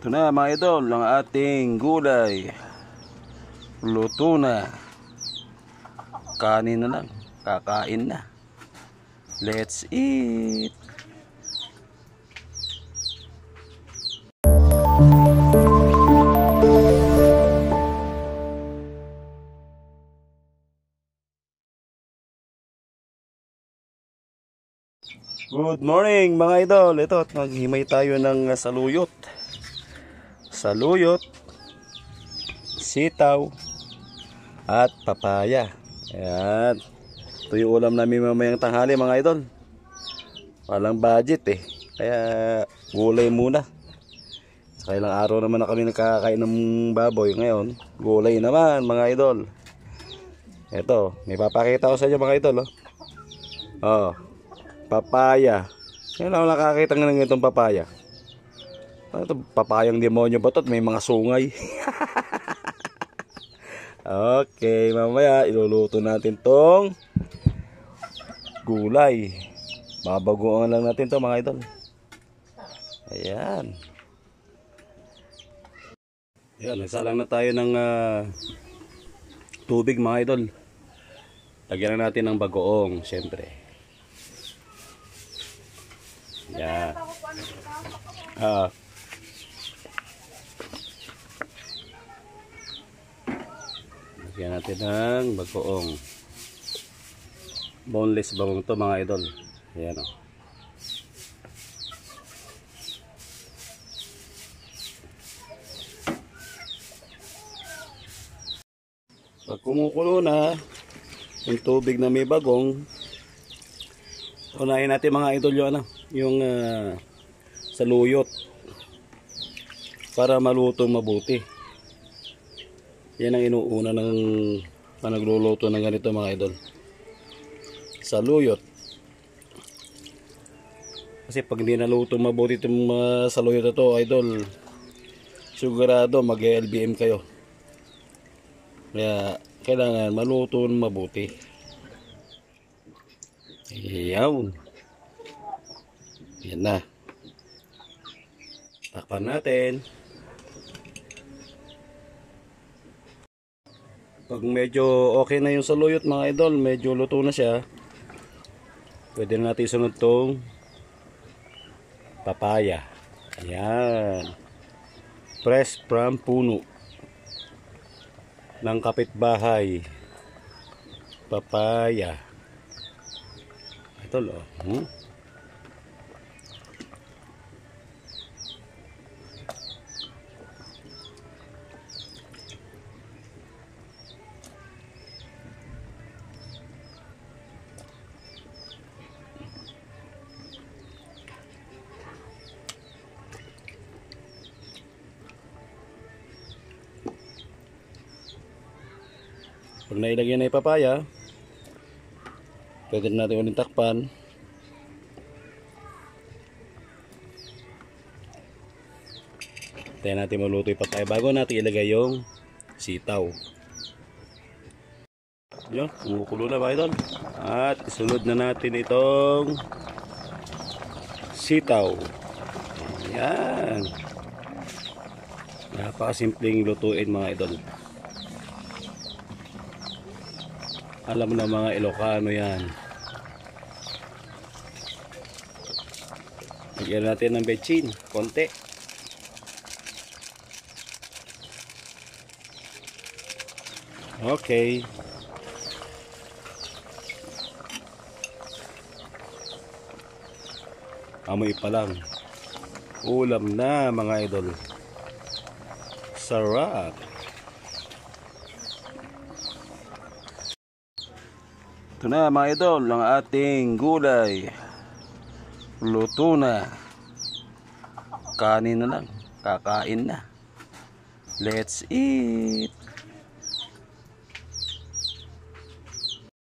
Ito na mga idol, ang ating gulay. Luto na. Kanin na lang. Kakain na. Let's eat. Good morning mga idol. Ito, naghimay tayo ng saluyot. Saluyot, sitaw, at papaya. Ayan. Ito yung ulam namin mamayang tanghali mga idol. Walang budget eh. Kaya gulay muna. Sa ilang araw naman na kami nakakain ng baboy. Ngayon, gulay naman mga idol. Ito, may papakita ko sa inyo mga idol. Oh, papaya. Ngayon ako nakakita ng itong papaya. Ito, papayang demonyo ba ito? May mga sungay. Okay, mamaya iluluto natin tong gulay. Babagoan lang natin to mga idol. Ayan. Ayan, nagsalang na tayo ng tubig mga idol. Lagyan na natin ng bagoong, syempre. Ayan. Lagyan natin ng bagoong. Boneless bagong to mga idol. Ayan o. Pag kumukulo na yung tubig na may bagong, unahin natin mga idol yung saluyot para maluto mabuti. Yan ang inuuna ng panagluluto ng ganito mga idol. Saluyot. Kasi pag hindi naluto mabuti itong mga saluyot na to idol, sigurado mag-LBM kayo. Kaya kailangan maluto mabuti. Ayan. Yan na. Takpan natin. Pag medyo okay na yung saluyot mga idol, medyo luto na siya, pwede na natin sunod tong papaya. Ayan. Fresh from puno ng kapitbahay. Papaya. Ito lo. Pag nailagyan na yung papaya, pwede natin ulit takpan. Tayo natin maluto yung papaya bago natin ilagay yung sitaw. Yun, kumukulo na ba ito? At isunod na natin itong sitaw. Ayan. Napakasimpleng lutuin mga idol. Alam na mga Ilocano yan. Lagyan natin ng betchin, konti. Okay. Amoy pa lang. Ulam na mga idol. Sarap. Ito na mga idol, ang ating gulay. Luto na. Kanin na lang. Kakain na. Let's eat.